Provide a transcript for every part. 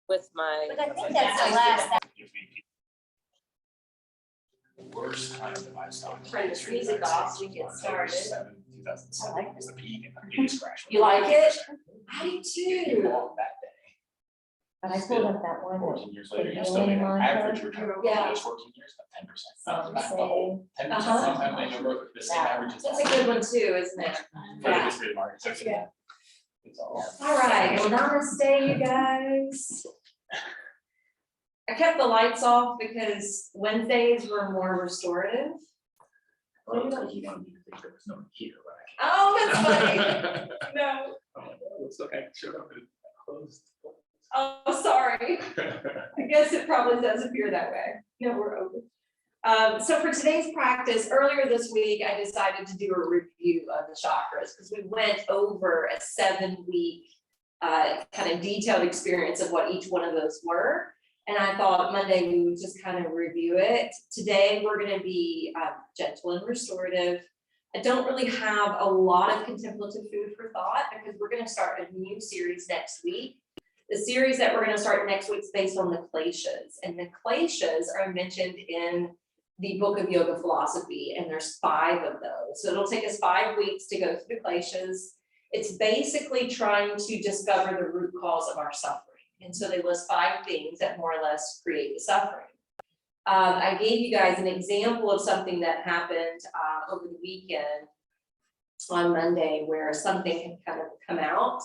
with my. But I think that's the last. The worst time of the milestone. Turn this music off so we get started. 2007 I like was the peak and the biggest crash. You like it? 40%. I do If you too. bought that day, But I pulled up that one. 14 years later, you're the still getting one average month, return. Yeah. Those 14 years, about 10%. So Not the whole 10%, Uh-huh. sometimes annual growth, the same average is. That's a good one too, isn't it? For the Yeah. history of markets, so Yeah. it's all. All right, well, namaste, you guys. I kept the lights off because Wednesdays were more restorative. Well, you want me to think there was no one here, right? Oh, that's funny. No, Looks like I showed up and closed. oh, sorry. I guess it probably does appear that way. No, we're open. So for today's practice, earlier this week, I decided to do a review of the chakras because we went over a 7-week kind of detailed experience of what each one of those were. And I thought Monday we would just kind of review it. Today, we're going to be gentle and restorative. I don't really have a lot of contemplative food for thought because we're going to start a new series next week. The series that we're going to start next week is based on the kleshas, and the kleshas are mentioned in the book of yoga philosophy, and there's 5 of those. So it'll take us 5 weeks to go through the kleshas. It's basically trying to discover the root cause of our suffering. And so they list 5 things that more or less create the suffering. I gave you guys an example of something that happened over the weekend on Monday where something had kind of come out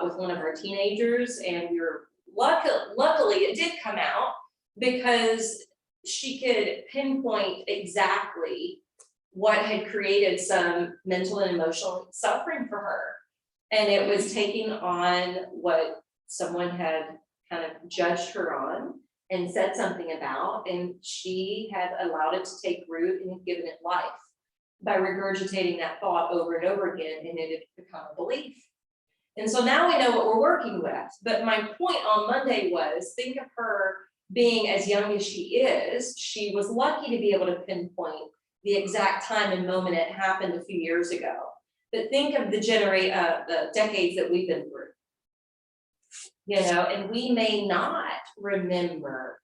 with one of our teenagers, and we were luckily it did come out because she could pinpoint exactly what had created some mental and emotional suffering for her. And it was taking on what someone had kind of judged her on and said something about, and she had allowed it to take root and had given it life by regurgitating that thought over and over again, and it had become a belief. And so now we know what we're working with. But my point on Monday was, think of her being as young as she is. She was lucky to be able to pinpoint the exact time and moment it happened a few years ago. But think of the decades that we've been through. You know, and we may not remember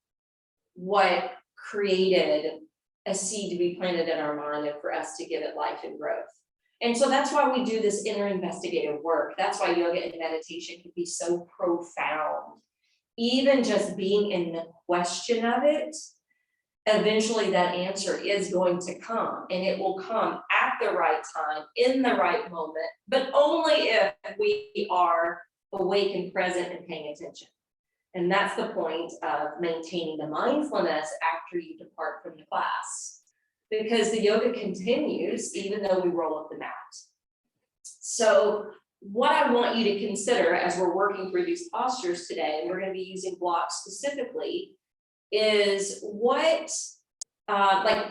what created a seed to be planted in our mind and for us to give it life and growth. And so that's why we do this inner investigative work. That's why yoga and meditation can be so profound. Even just being in the question of it, eventually that answer is going to come, and it will come at the right time, in the right moment, but only if we are awake and present and paying attention. And that's the point of maintaining the mindfulness after you depart from the class, because the yoga continues even though we roll up the mat. So what I want you to consider as we're working through these postures today, and we're going to be using blocks specifically, is what, like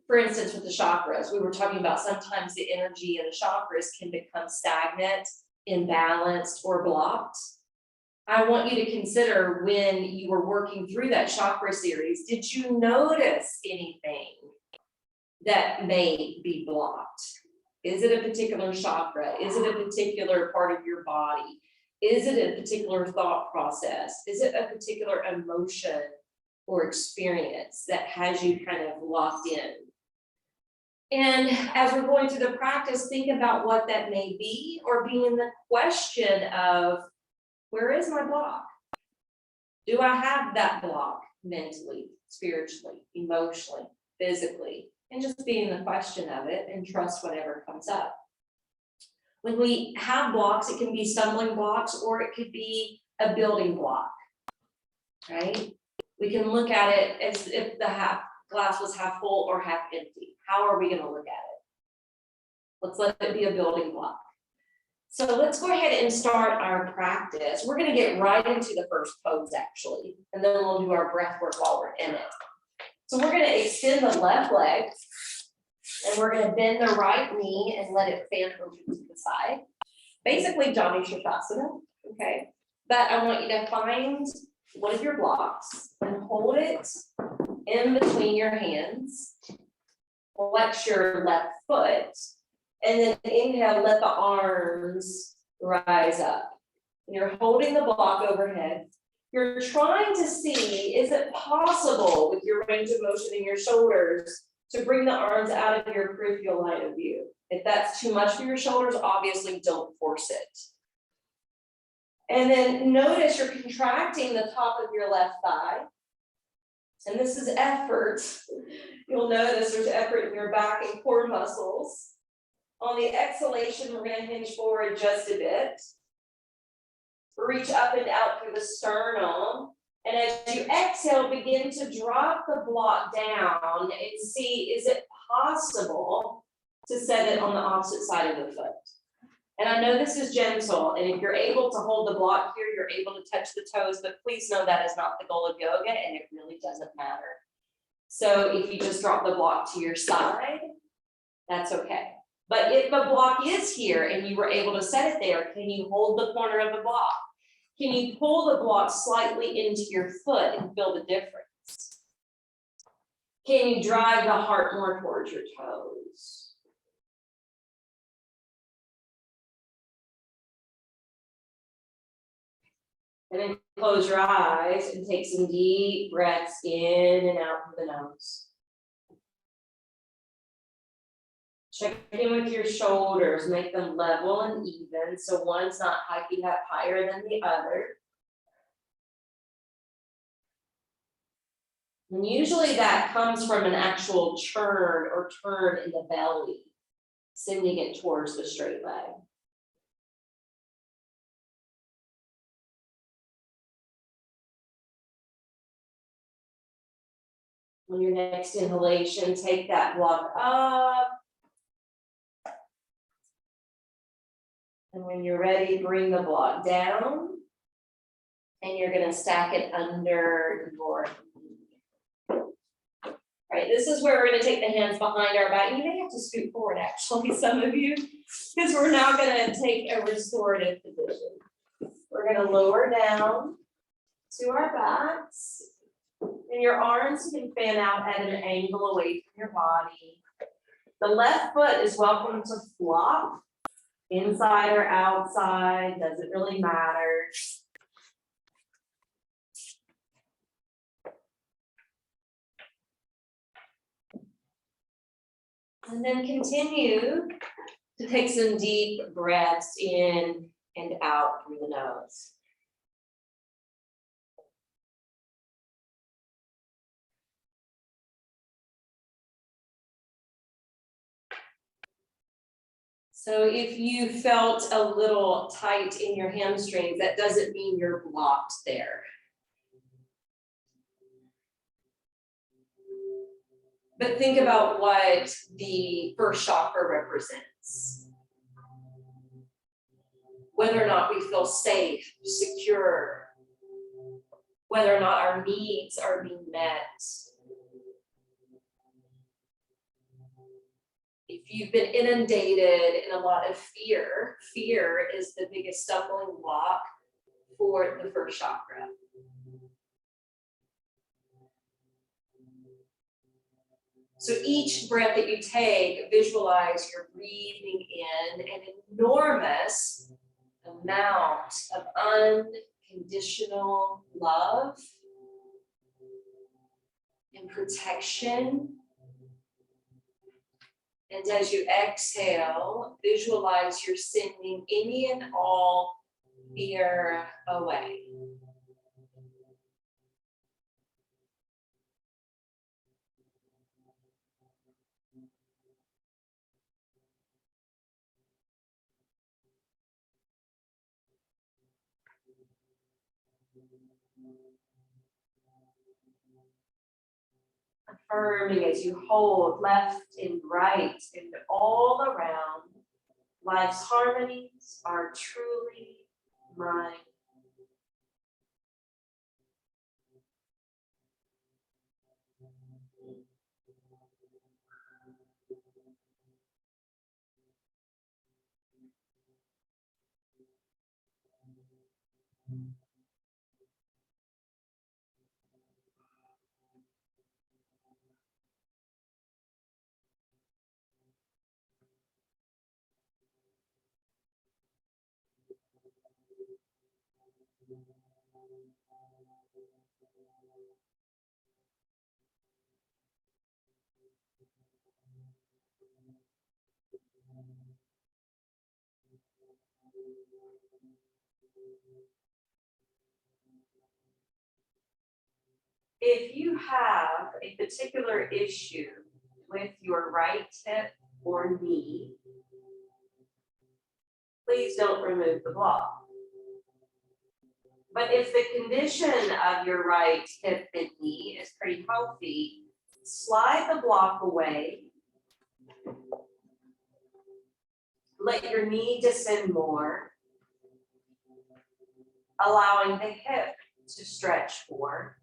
for instance, with the chakras, we were talking about sometimes the energy in the chakras can become stagnant, imbalanced, or blocked. I want you to consider when you were working through that chakra series, did you notice anything that may be blocked? Is it a particular chakra? Is it a particular part of your body? Is it a particular thought process? Is it a particular emotion or experience that has you kind of locked in? And as we're going through the practice, think about what that may be, or be in the question of, where is my block? Do I have that block mentally, spiritually, emotionally, physically? And just be in the question of it and trust whatever comes up. When we have blocks, it can be stumbling blocks, or it could be a building block, right? We can look at it as if the glass was half full or half empty. How are we going to look at it? Let's let it be a building block. So let's go ahead and start our practice. We're going to get right into the first pose actually, and then we'll do our breath work while we're in it. So we're going to extend the left leg, and we're going to bend the right knee and let it fan over to the side. Basically Jani Shastasana, okay? But I want you to find one of your blocks and hold it in between your hands. Flex your left foot, and then inhale, let the arms rise up. And you're holding the block overhead. You're trying to see, is it possible with your range of motion in your shoulders to bring the arms out of your peripheral line of view? If that's too much for your shoulders, obviously don't force it. And then notice you're contracting the top of your left thigh. And this is effort. You'll notice there's effort in your back and core muscles. On the exhalation, we're going to hinge forward just a bit. Reach up and out through the sternum. And as you exhale, begin to drop the block down and see, is it possible to set it on the opposite side of the foot? And I know this is gentle, and if you're able to hold the block here, you're able to touch the toes, but please know that is not the goal of yoga, and it really doesn't matter. So if you just drop the block to your side, that's okay. But if the block is here and you were able to set it there, can you hold the corner of the block? Can you pull the block slightly into your foot and feel the difference? Can you drive the heart more towards your toes? And then close your eyes and take some deep breaths in and out through the nose. Check in with your shoulders, make them level and even, so one's not hiking up higher than the other. And usually that comes from an actual churn or turn in the belly, sending it towards the straight leg. On your next inhalation, take that block up. And when you're ready, bring the block down. And you're going to stack it under your knee. All right, this is where we're going to take the hands behind our back. You may have to scoot forward, actually, some of you, because we're now going to take a restorative position. We're going to lower down to our backs. And your arms can fan out at an angle away from your body. The left foot is welcome to flop, inside or outside, doesn't really matter. And then continue to take some deep breaths in and out through the nose. So if you felt a little tight in your hamstrings, that doesn't mean you're blocked there. But think about what the first chakra represents. Whether or not we feel safe, secure, whether or not our needs are being met. If you've been inundated in a lot of fear, fear is the biggest stumbling block for the first chakra. So each breath that you take, visualize you're breathing in an enormous amount of unconditional love and protection. And as you exhale, visualize you're sending any and all fear away. Affirming as you hold left and right and all around, life's harmonies are truly mine. If you have a particular issue with your right hip or knee, please don't remove the block. But if the condition of your right hip and knee is pretty healthy, slide the block away. Let your knee descend more, allowing the hip to stretch more.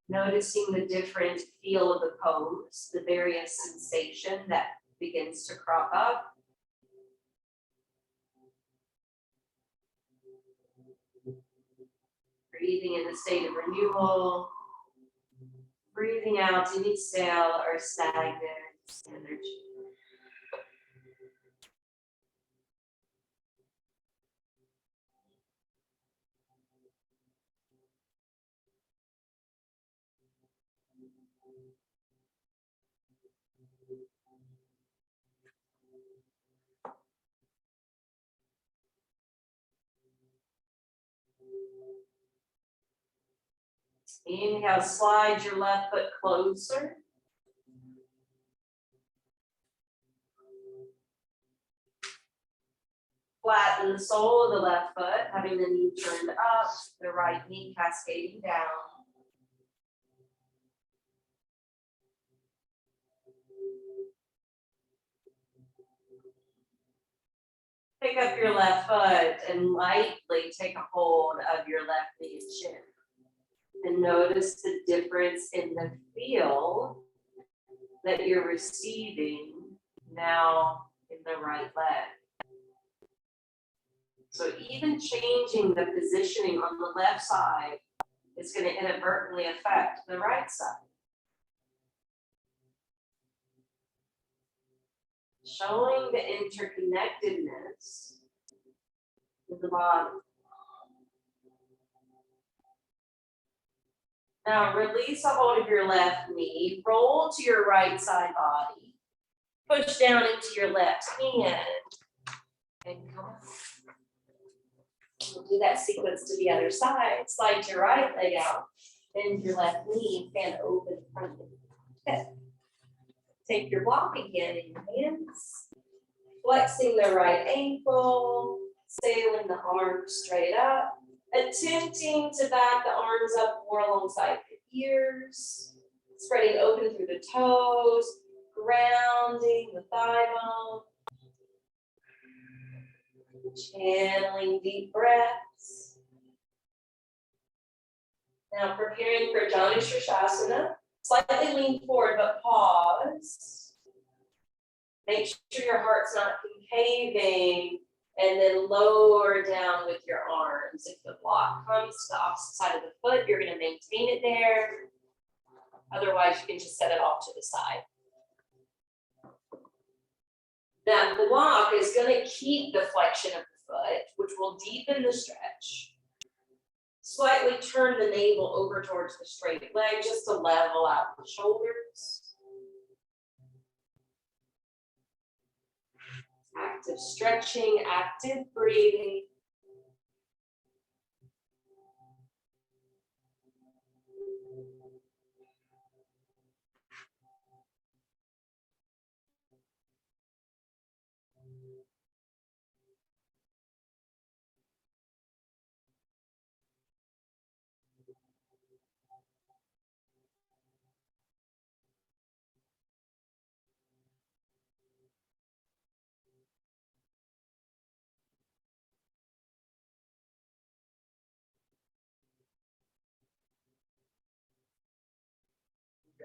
Noticing the different feel of the pose, the various sensation that begins to crop up. Breathing in the state of renewal. Breathing out any stale or stagnant energy. Inhale, slide your left foot closer. Flatten the sole of the left foot, having the knee turned up, the right knee cascading down. Pick up your left foot and lightly take a hold of your left knee and shin. And notice the difference in the feel that you're receiving now in the right leg. So even changing the positioning on the left side is going to inadvertently affect the right side. Showing the interconnectedness of the body. Now release a hold of your left knee, roll to your right side body, push down into your left hand, and come on. We'll do that sequence to the other side. Slide your right leg out, bend your left knee, and open front of the hip. Take your block again in your hands, flexing the right ankle, sailing the arms straight up. Attempting to back the arms up more alongside the ears, spreading open through the toes, grounding the thigh bone, channeling deep breaths. Now preparing for Janu Shirshasana, slightly lean forward but pause. Make sure your heart's not concaving. And then lower down with your arms. If the block comes to the opposite side of the foot, you're going to maintain it there. Otherwise, you can just set it off to the side. That block is going to keep the flexion of the foot, which will deepen the stretch. Slightly turn the navel over towards the straight leg just to level out the shoulders. Active stretching, active breathing.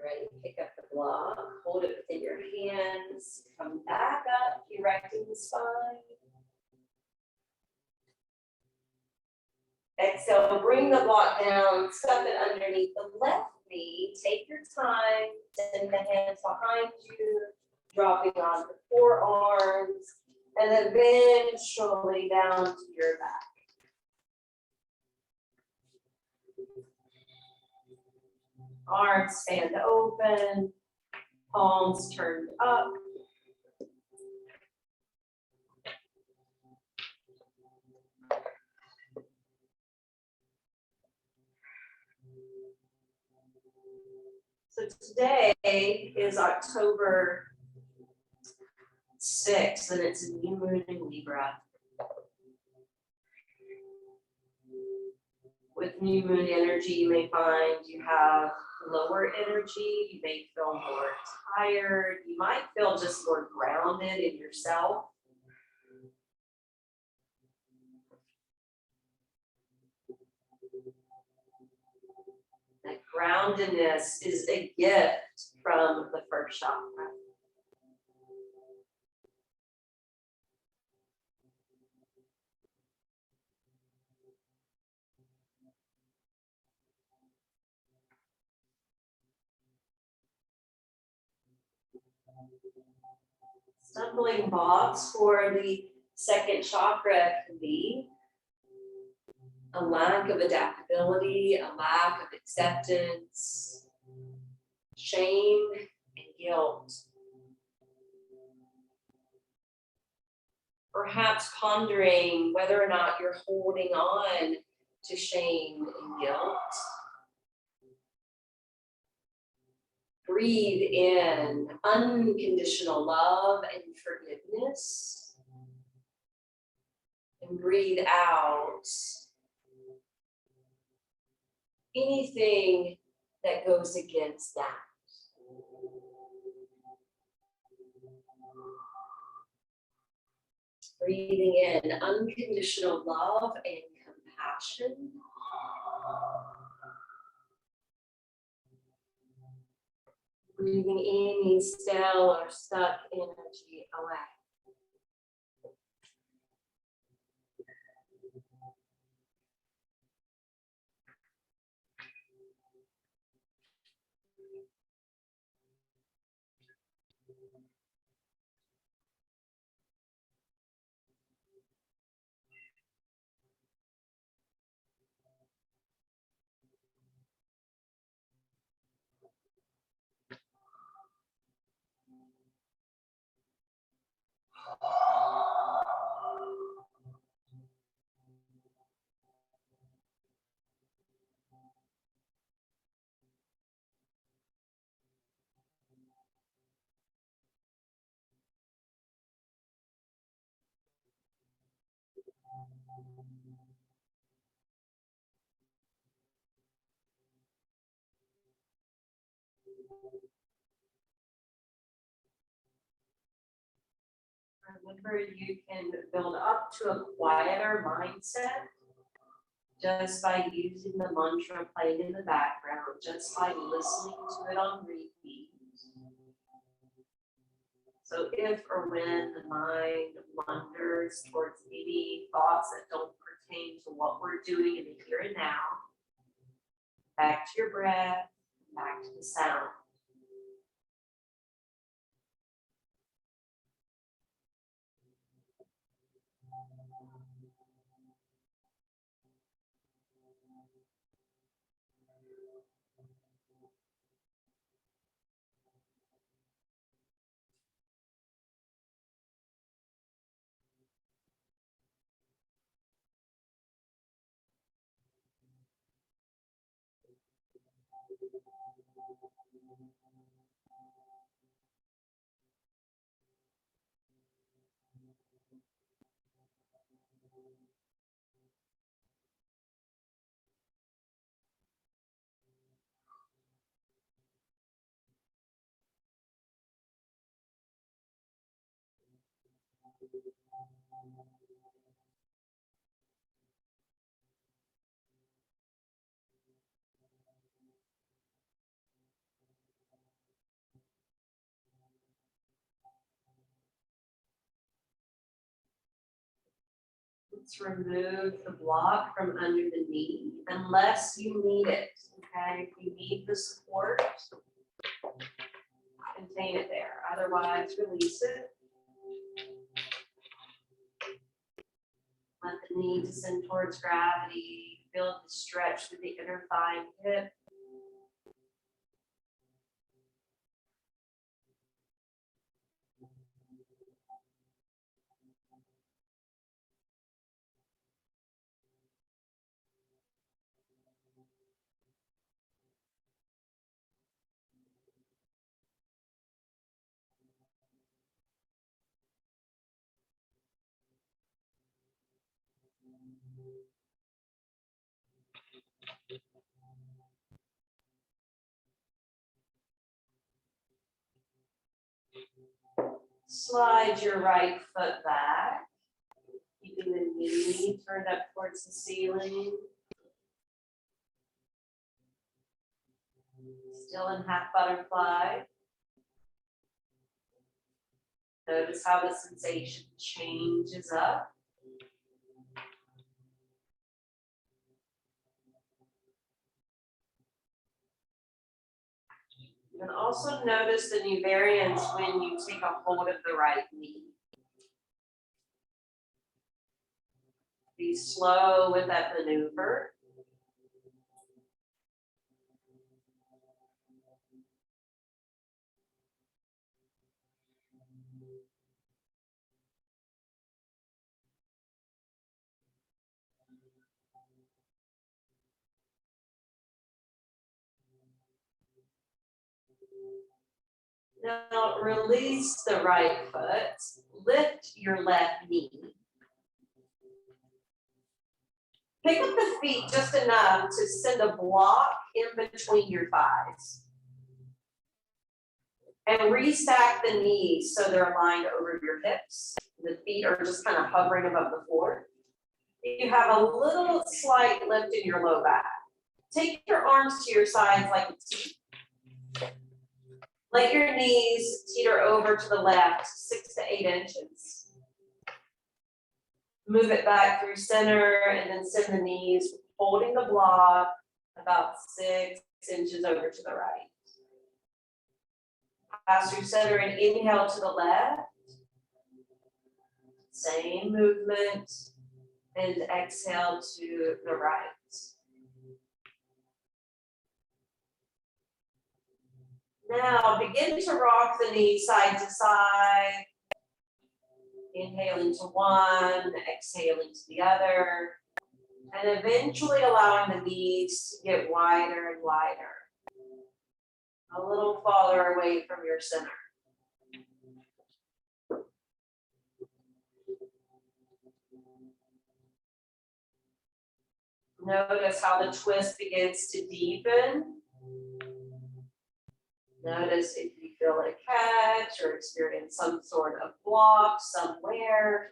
Ready, pick up the block, hold it within your hands, come back up, erecting the spine. Exhale, bring the block down, stuff it underneath the left knee. Take your time, send the hands behind you, dropping on the forearms, and eventually down to your back. Arms stand open, palms turned up. So today is October 6th, and it's a new moon in Libra. With new moon energy, you may find you have lower energy, you may feel more tired, you might feel just more grounded in yourself. That groundedness is a gift from the first chakra. Stumbling blocks for the second chakra can be a lack of adaptability, a lack of acceptance, shame, and guilt. Perhaps pondering whether or not you're holding on to shame and guilt. Breathe in unconditional love and forgiveness. And breathe out anything that goes against that. Breathing in unconditional love and compassion. Breathing any stale or stuck energy away. Remember, you can build up to a quieter mindset just by using the mantra playing in the background, just by listening to it on repeat. So if or when the mind wanders towards any thoughts that don't pertain to what we're doing in the here and now, back to your breath, back to the sound. Let's remove the block from under the knee unless you need it, okay? If you need the support, contain it there. Otherwise, release it. the knee to send towards gravity. Feel the stretch through the inner thigh and hip. Slide your right foot back, keeping the knee turned up towards the ceiling. Still in half butterfly. Notice how the sensation changes up. And also notice the new variance when you take a hold of the right knee. Be slow with that maneuver. Now release the right foot, lift your left knee. Pick up the feet just enough to send a block in between your thighs. And restack the knees so they're aligned over your hips. The feet are just kind of hovering above the floor. You have a little slight lift in your low back. Take your arms to your sides like a T. Let your knees teeter over to the left 6 to 8 inches. Move it back through center and then send the knees holding the block about 6 inches over to the right. Pass through center and inhale to the left. Same movement. And exhale to the right. Now begin to rock the knees side to side. Inhaling to one, exhaling to the other. And eventually allowing the knees to get wider and wider. A little farther away from your center. Notice how the twist begins to deepen. Notice if you feel a catch or experience some sort of block somewhere.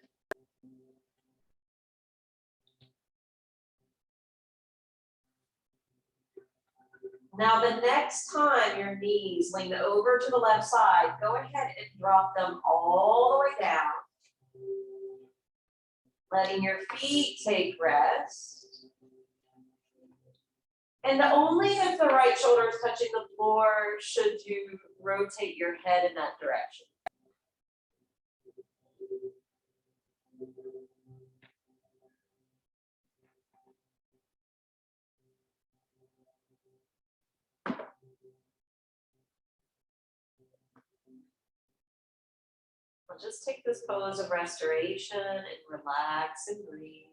Now the next time your knees lean over to the left side, go ahead and drop them all the way down. Letting your feet take rest. And only if the right shoulder is touching the floor should you rotate your head in that direction. We'll just take this pose of restoration and relax and breathe.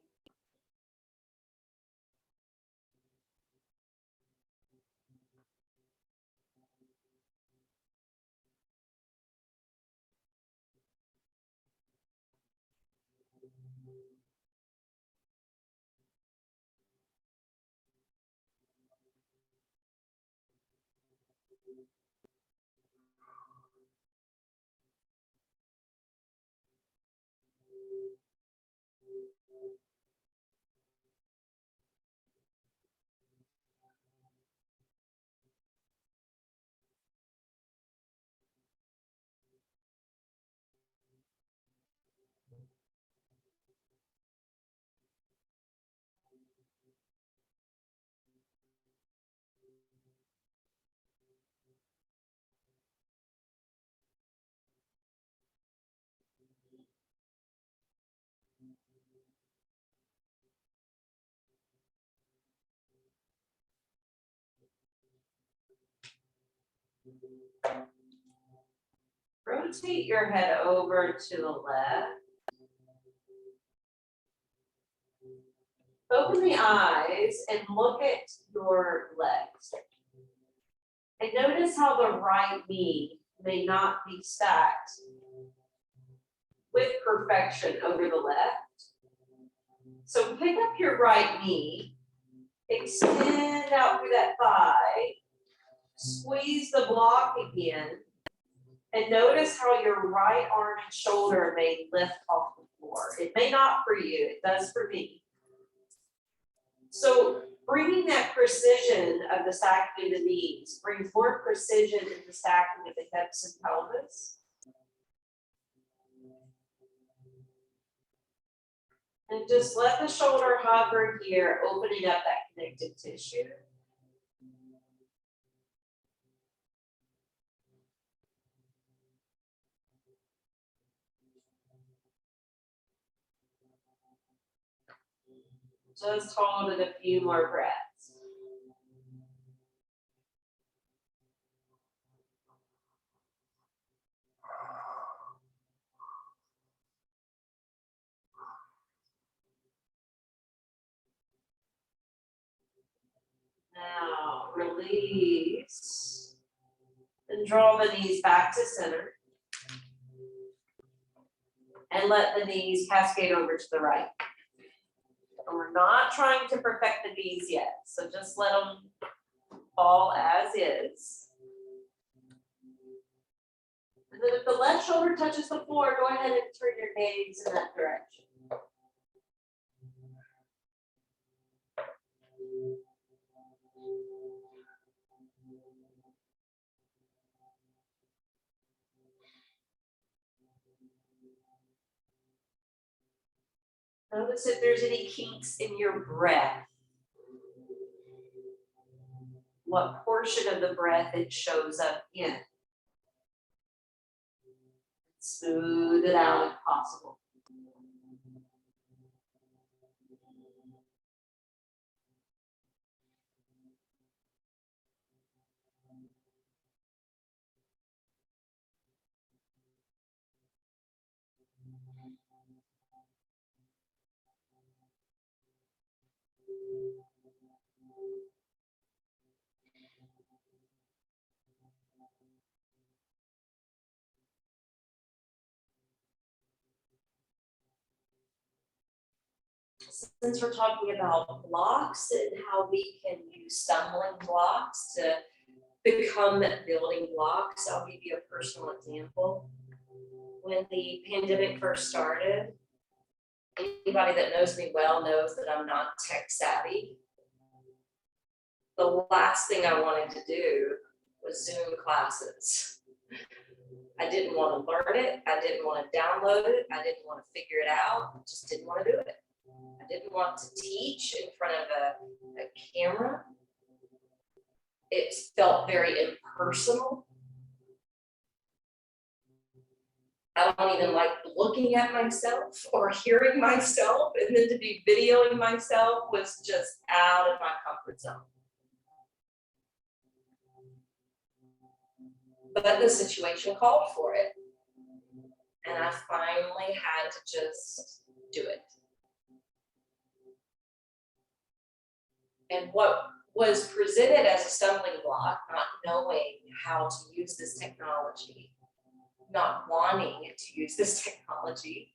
Rotate your head over to the left. Open the eyes and look at your legs. And notice how the right knee may not be stacked with perfection over the left. So pick up your right knee, extend out through that thigh, squeeze the block again, and notice how your right arm and shoulder may lift off the floor. It may not for you, it does for me. So bringing that precision of the stacking of the knees brings more precision in the stacking of the hips and pelvis. And just let the shoulder hover here, opening up that connective tissue. Just hold it a few more breaths. Now release and draw the knees back to center. And let the knees cascade over to the right. And we're not trying to perfect the knees yet, so just let them fall as is. And then if the left shoulder touches the floor, go ahead and turn your gaze in that direction. Notice if there's any kinks in your breath. What portion of the breath it shows up in. Smooth it out if possible. Since we're talking about blocks and how we can use stumbling blocks to become building blocks, I'll give you a personal example. When the pandemic first started, anybody that knows me well knows that I'm not tech savvy. The last thing I wanted to do was Zoom classes. I didn't want to learn it. I didn't want to download it. I didn't want to figure it out. I just didn't want to do it. I didn't want to teach in front of a camera. It felt very impersonal. I don't even like looking at myself or hearing myself, and then to be videoing myself was just out of my comfort zone. But the situation called for it. And I finally had to just do it. And what was presented as a stumbling block, not knowing how to use this technology, not wanting to use this technology,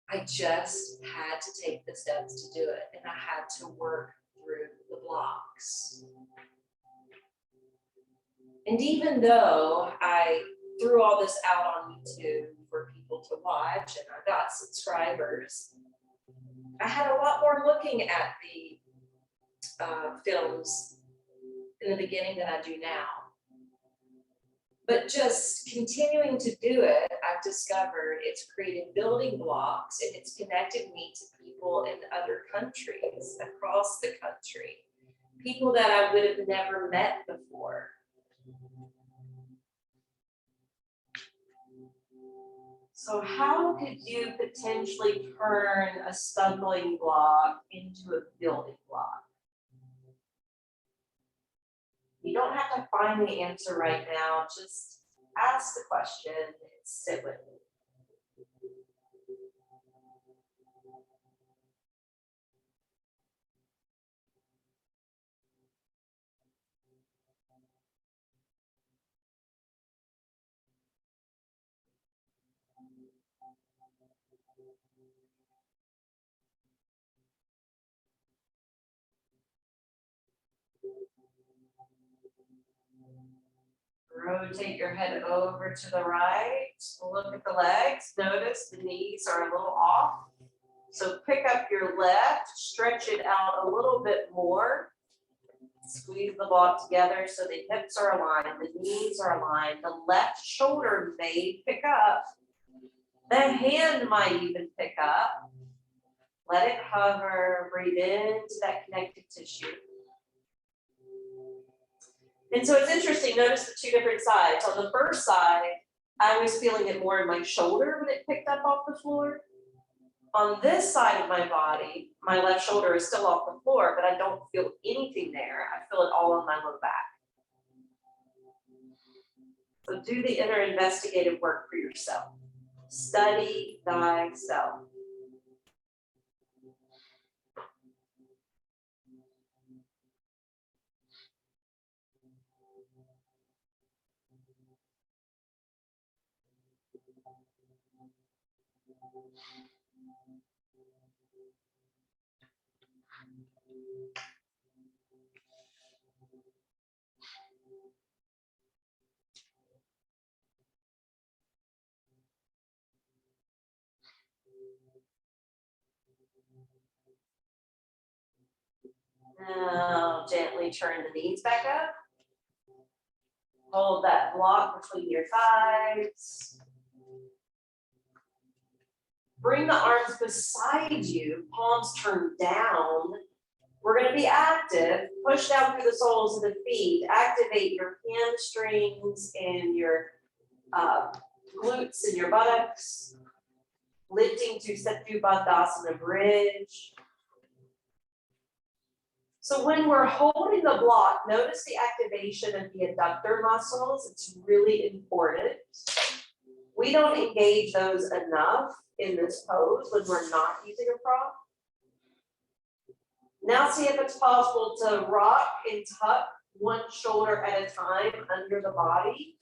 I just had to take the steps to do it. And I had to work through the blocks. And even though I threw all this out on YouTube for people to watch and I got subscribers, I had a lot more looking at the films in the beginning than I do now. But just continuing to do it, I've discovered it's created building blocks and it's connected me to people in other countries, across the country, people that I would have never met before. So how could you potentially turn a stumbling block into a building block? You don't have to find the answer right now, just ask the question and sit with it. Rotate your head over to the right. Look at the legs. Notice the knees are a little off. So pick up your left, stretch it out a little bit more. Squeeze the block together so the hips are aligned, the knees are aligned, the left shoulder may pick up. The hand might even pick up. Let it hover, breathe into that connective tissue. And so it's interesting, notice the two different sides. On the first side, I was feeling it more in my shoulder when it picked up off the floor. On this side of my body, my left shoulder is still off the floor, but I don't feel anything there. I feel it all on my low back. So do the inner investigative work for yourself. Study thyself. Now gently turn the knees back up. Hold that block between your thighs. Bring the arms beside you, palms turned down. We're going to be active. Push down through the soles of the feet. Activate your hamstrings and your glutes and your buttocks. Lifting to Setu Bandhasana bridge. So when we're holding the block, notice the activation of the adductor muscles. It's really important. We don't engage those enough in this pose when we're not using a prop. Now see if it's possible to rock and tuck one shoulder at a time under the body.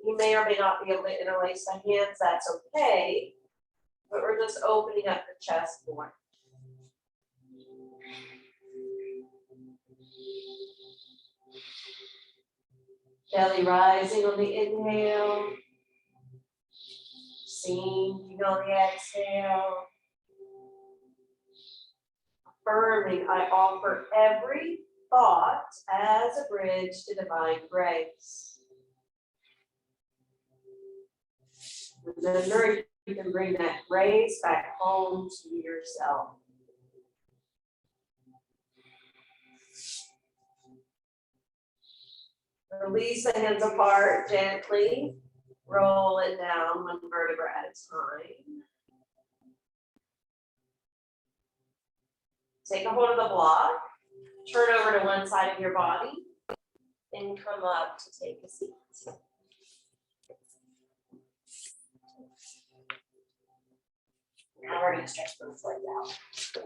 You may or may not be able to interlace the hands, that's okay. But we're just opening up the chest more. Belly rising on the inhale. Sinking on the exhale. Affirming, I offer every thought as a bridge to divine grace. Remember, you can bring that grace back home to yourself. Release the hands apart gently. Roll it down one vertebra at a time. Take a hold of the block. Turn over to one side of your body. And come up to take a seat. Now we're going to stretch both legs out.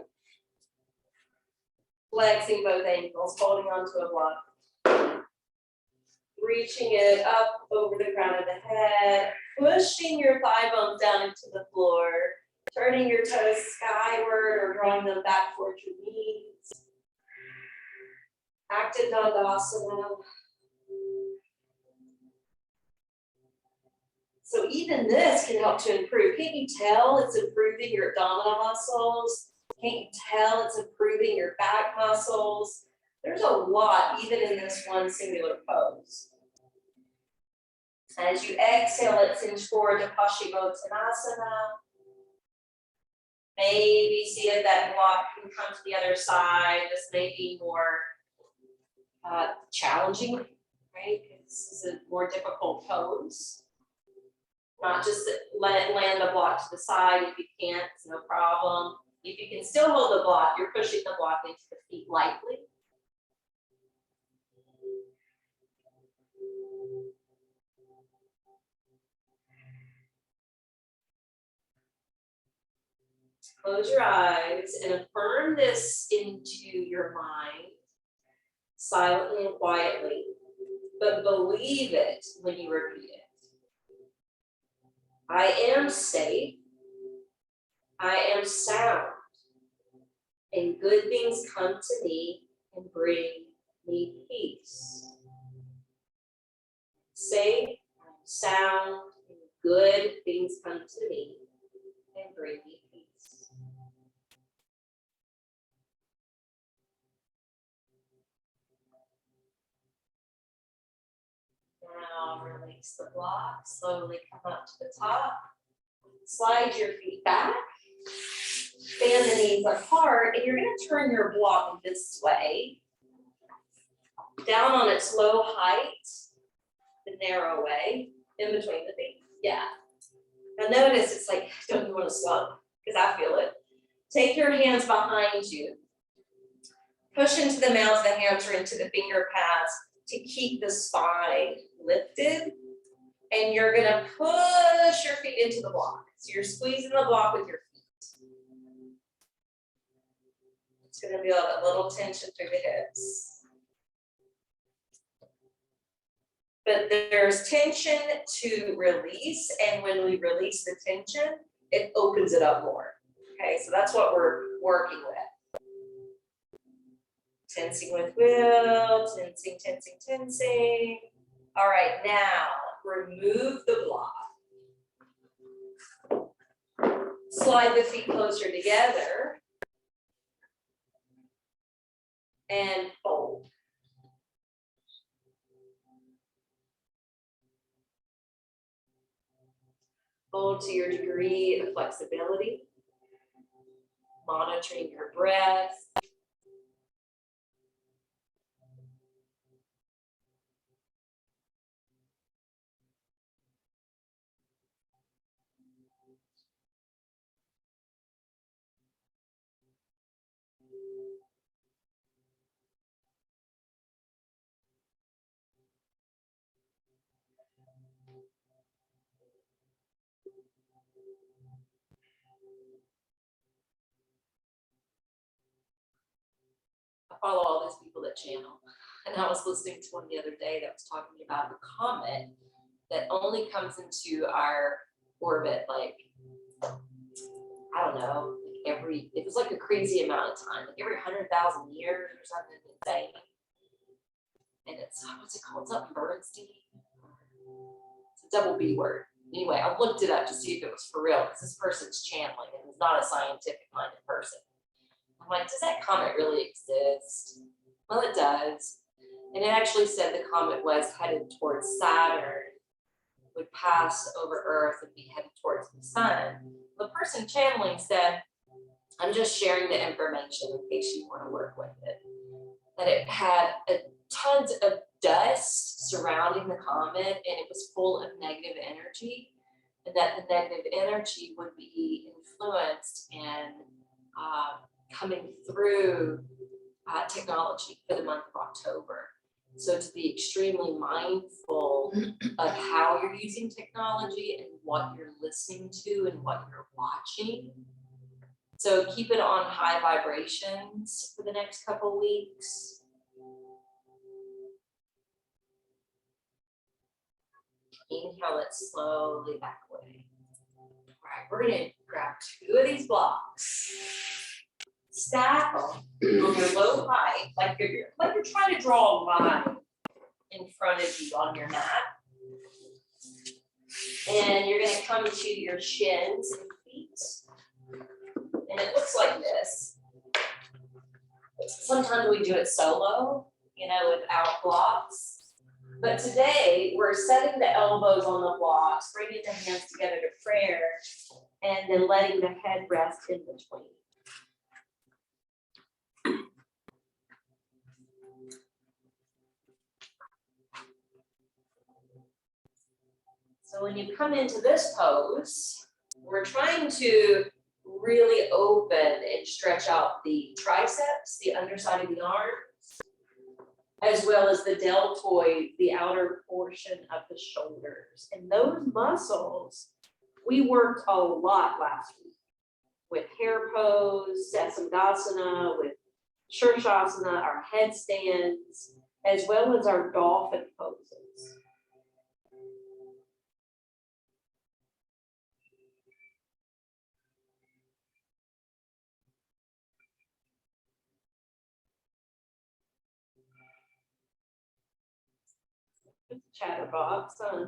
Flexing both ankles, holding onto a block. Reaching it up over the crown of the head, pushing your thigh bones down into the floor, turning your toes skyward or drawing them back towards your knees. Active Dandasana. So even this can help to improve. Can't you tell it's improving your abdominal muscles? Can't you tell it's improving your back muscles? There's a lot even in this one singular pose. As you exhale, let's inch forward to Paschimottanasana. Maybe see if that block can come to the other side. This may be more challenging, right? This is a more difficult pose. Not just let it land the block to the side. If you can't, it's no problem. If you can still hold the block, you're pushing the block into the feet lightly. Close your eyes and affirm this into your mind, silently and quietly, but believe it when you repeat it. I am safe. I am sound. And good things come to me and bring me peace. Safe, sound, and good things come to me and bring me peace. Now release the block, slowly come up to the top. Slide your feet back, bend the knees apart, and you're going to turn your block this way, down on its low height, the narrow way, in between the feet. Yeah. Now notice it's like, don't you want to slump? Because I feel it. Take your hands behind you. Push into the mouths of the hands or into the finger pads to keep the spine lifted. And you're going to push your feet into the block. So you're squeezing the block with your feet. It's going to be a little tension through the hips. But there's tension to release, and when we release the tension, it opens it up more. Okay, so that's what we're working with. Tensing with will, tensing, tensing, tensing. All right, now remove the block. Slide the feet closer together and fold. Fold to your degree of flexibility, monitoring your breath. I follow all these people that channel, and I was listening to one the other day that was talking about a comet that only comes into our orbit like, I don't know, like it was like a crazy amount of time, like every 100,000 years or something insane. And it's, what's it called? It's up in Bernstein. It's a double B word. Anyway, I looked it up to see if it was for real, because this person's channeling it. It's not a scientific minded person. I'm like, does that comet really exist? Well, it does. And it actually said the comet was headed towards Saturn, would pass over Earth and be headed towards the sun. The person channeling said, I'm just sharing the information in case you want to work with it. That it had tons of dust surrounding the comet, and it was full of negative energy, and that the negative energy would be influenced and coming through technology for the month of October. So to be extremely mindful of how you're using technology and what you're listening to and what you're watching. So keep it on high vibrations for the next couple weeks. Inhale it slowly back away. All right, we're gonna grab 2 of these blocks. Stack them on your low height, like you're trying to draw a line in front of you on your mat. And you're gonna come to your shins and feet. And it looks like this. Sometimes we do it solo, without blocks. But today we're setting the elbows on the blocks, bringing the hands together to prayer, and then letting the head rest in between. So when you come into this pose, we're trying to really open and stretch out the triceps, the underside of the arms, as well as the deltoid, the outer portion of the shoulders. And those muscles, we worked a lot last week. with hair pose, Sasamgasana, with Shirshasana, our headstands, as well as our dolphin poses. Chatterbox, huh?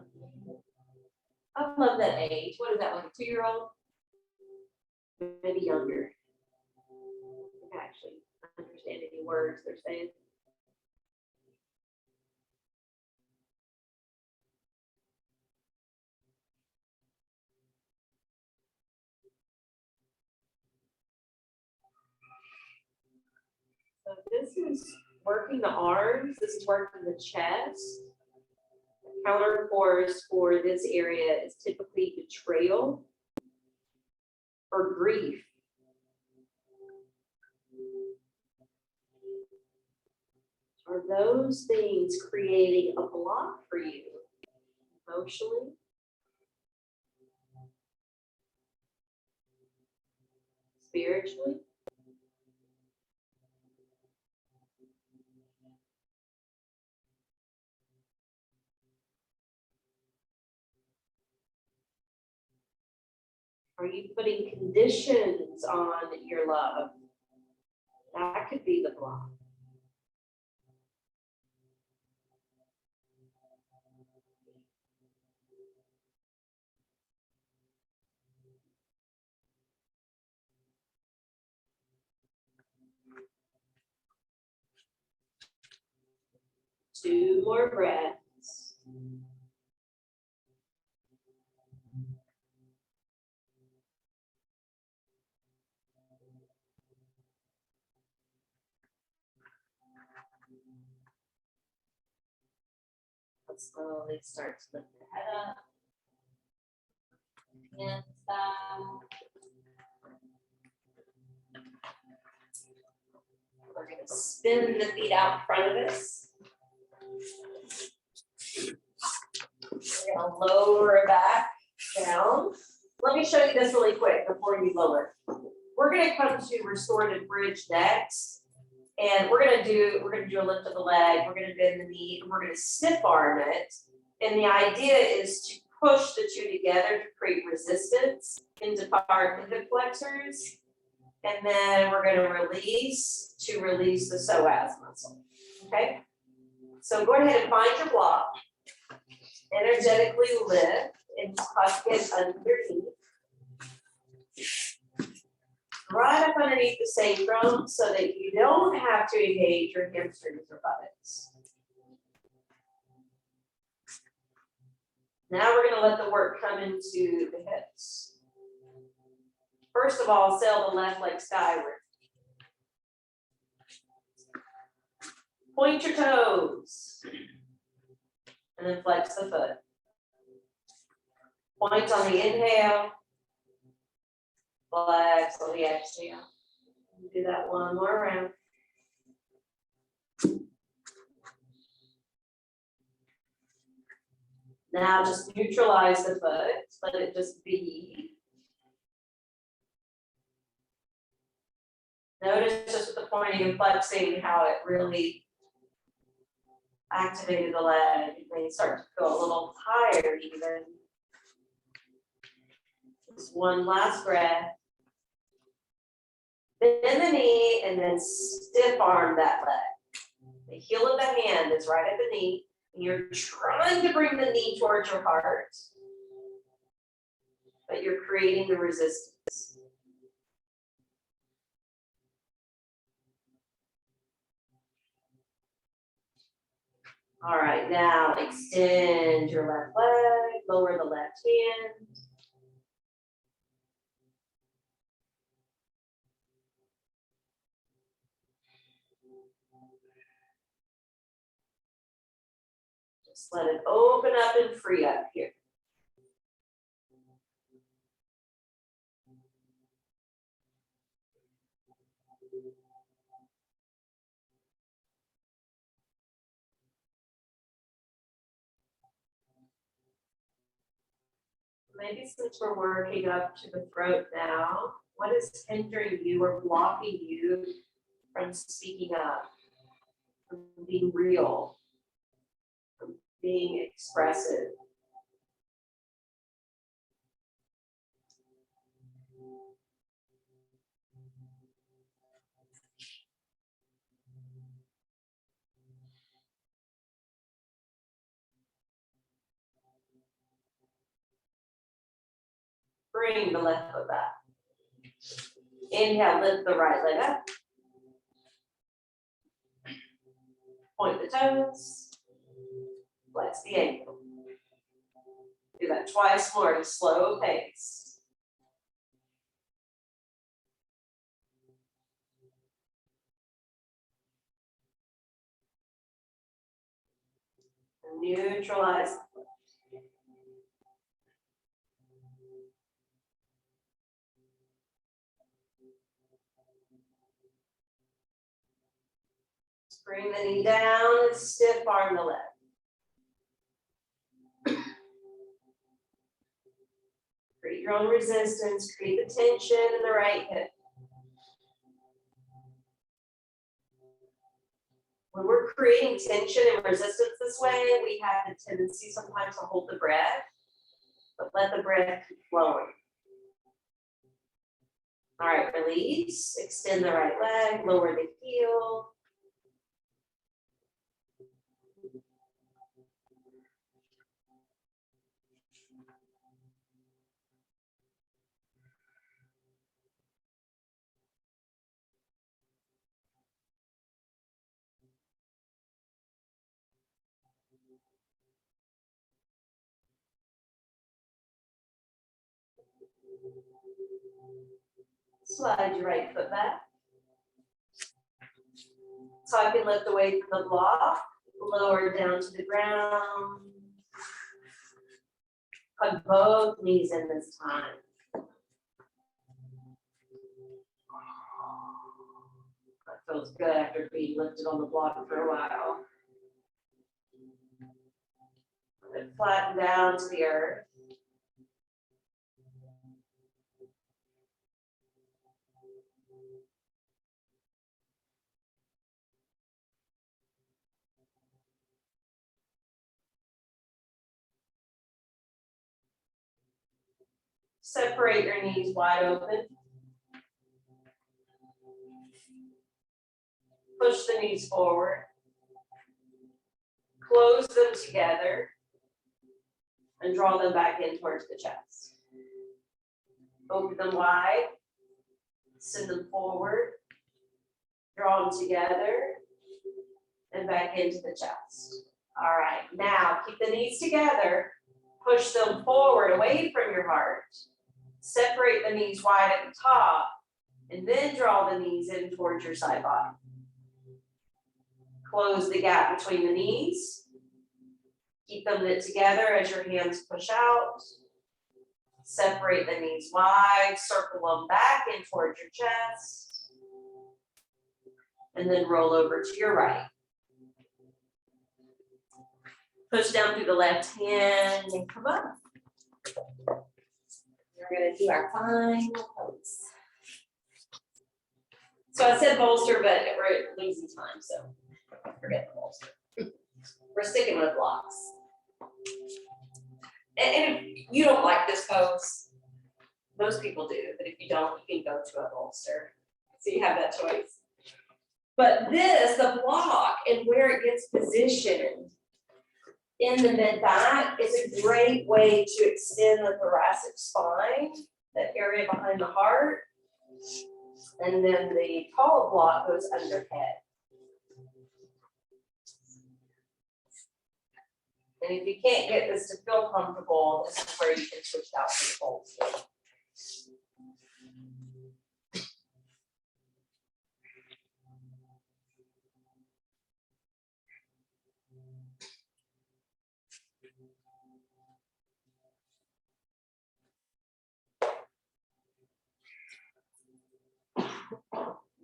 I love that age. What is that, like a 2-year-old? Maybe younger. I can actually understand any words they're saying. So this is working the arms, this is working the chest. The counter force for this area is typically betrayal or grief. Are those things creating a block for you emotionally? Spiritually? Are you putting conditions on your love? That could be the block. Two more breaths. Slowly start to lift the head up. Hands down. We're going to spin the feet out in front of us. We're going to lower it back down. Let me show you this really quick before you lower. We're going to come to restorative bridge next. And we're gonna do a lift of the leg, we're gonna bend the knee, and we're gonna stiff arm it. And the idea is to push the two together to create resistance into our pivot flexors. And then we're gonna release to release the psoas muscle. Okay? So go ahead and find your block. Energetically lift and tuck it underneath. Right up underneath the sacrum so that you don't have to engage your hamstrings or buttocks. Now we're going to let the work come into the hips. First of all, sail the left leg skyward. Point your toes. And then flex the foot. Point on the inhale. Flex on the exhale. Do that one more round. Now just neutralize the foot. Let it just be. Notice just with the pointing and flexing how it really activated the leg. It may start to go a little tired even. Just one last breath. Bend the knee and then stiff arm that leg. The heel of the hand is right at the knee. And you're trying to bring the knee towards your heart, but you're creating the resistance. All right, now extend your left leg, lower the left hand. Just let it open up and free up here. Maybe since we're working up to the throat now, What is hindering you or blocking you from speaking up, from being real, from being expressive? Bring the left foot back. Inhale, lift the right leg up. Point the toes. Flex the ankle. Do that twice more at a slow pace. Neutralize. Bring the knee down and stiff arm the leg. Create your own resistance, create the tension in the right hip. When we're creating tension and resistance this way, we have the tendency sometimes to hold the breath, but let the breath keep flowing. All right, release, extend the right leg, lower the heel. Slide your right foot back. So I can lift away from the block, lower down to the ground. Hug both knees in this time. That feels good after being lifted on the block for a while. And flatten down to the earth. Separate your knees wide open. Push the knees forward. Close them together and draw them back in towards the chest. Open them wide. Send them forward. Draw them together and back into the chest. All right, now keep the knees together. Push them forward away from your heart. Separate the knees wide at the top and then draw the knees in towards your side body. Close the gap between the knees. Keep them knit together as your hands push out. Separate the knees wide, circle them back in towards your chest. And then roll over to your right. Push down through the left hand and come up. We're going to do our final pose. So I said bolster, but we're losing time, so forget the bolster. We're sticking with blocks. And if you don't like this pose, most people do, but if you don't, you can go to a bolster. So you have that choice. But this, the block and where it gets positioned in the mid-back is a great way to extend the thoracic spine, that area behind the heart. And then the tall block goes under head. And if you can't get this to feel comfortable, this is where you can switch out to the bolster.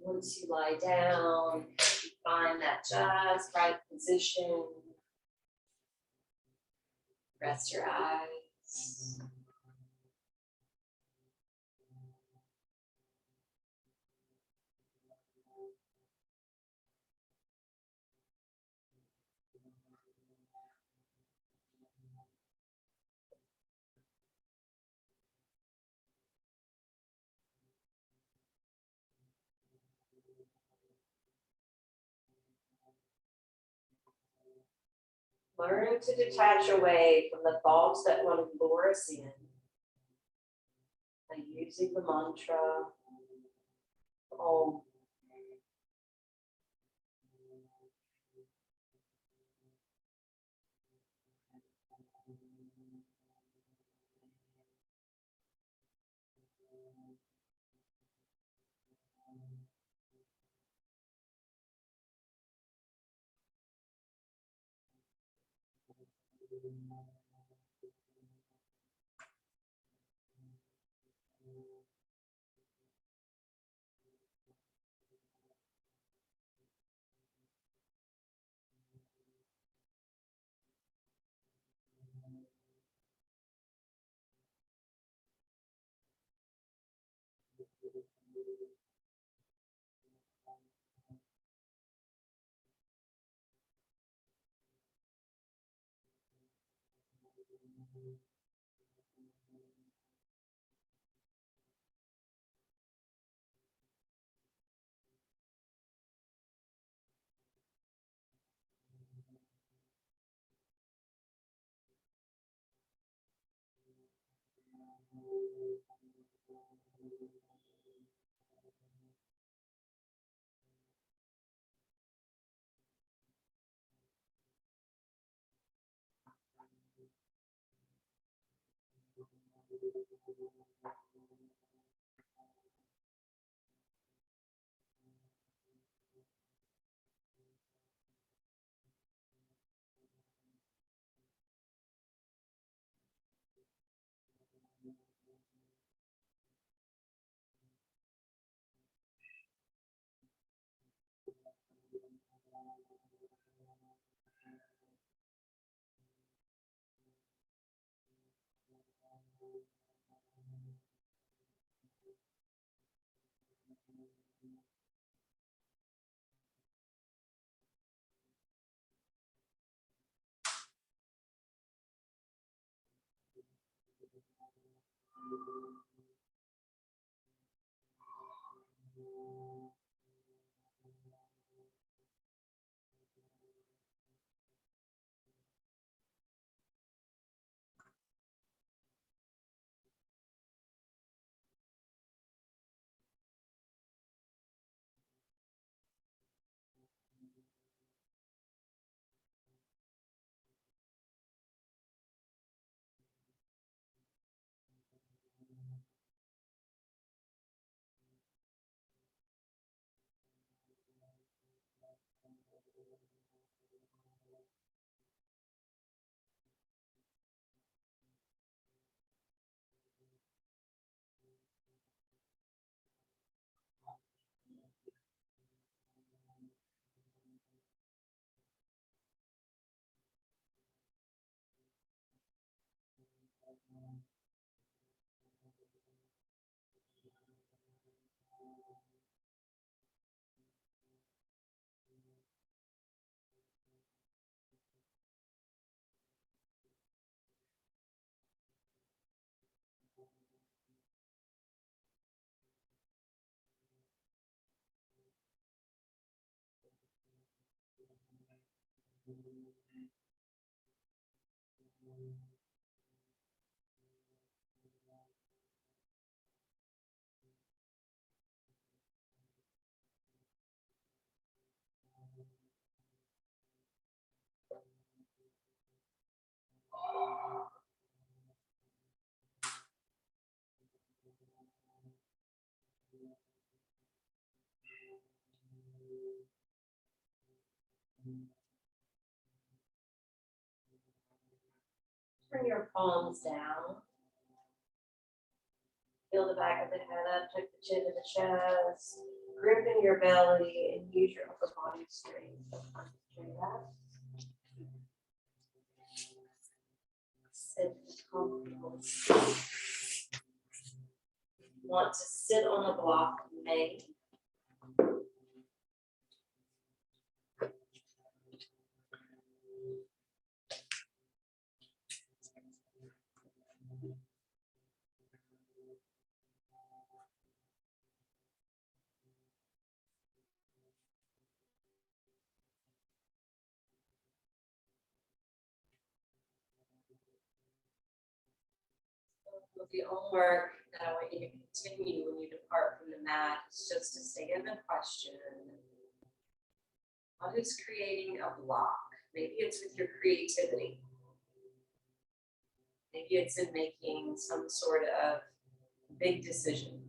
Once you lie down, you find that just right position. Rest your eyes. Learn to detach away from the thoughts that want to lure us in by using the mantra Om. Turn your palms down. Feel the back of the head up, tuck the chin to the chest, grip in your belly, and use your upper body strength. Straight up. Sit comfortable. Want to sit on a block, may. Well, the homework that I want you to continue when you depart from the mat is just to stay in the question. What is creating a block? Maybe it's with your creativity. Maybe it's in making some sort of big decision.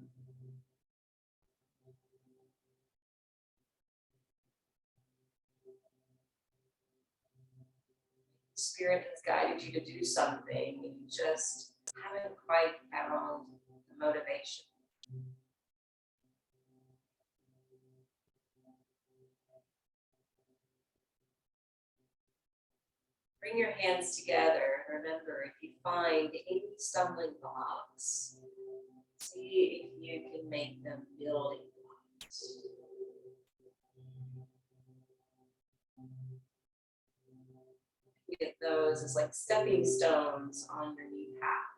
Spirit has guided you to do something, and you just haven't quite found the motivation. Bring your hands together and remember, if you find any stumbling blocks, see if you can make them building blocks. Get those as like stepping stones on your new path.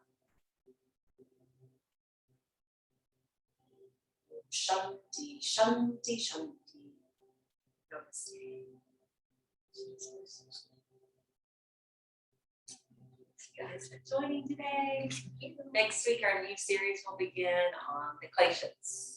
Shanti, shanti, shanti. Namaste. You guys for joining today. Next week, our new series will begin on the glaciers.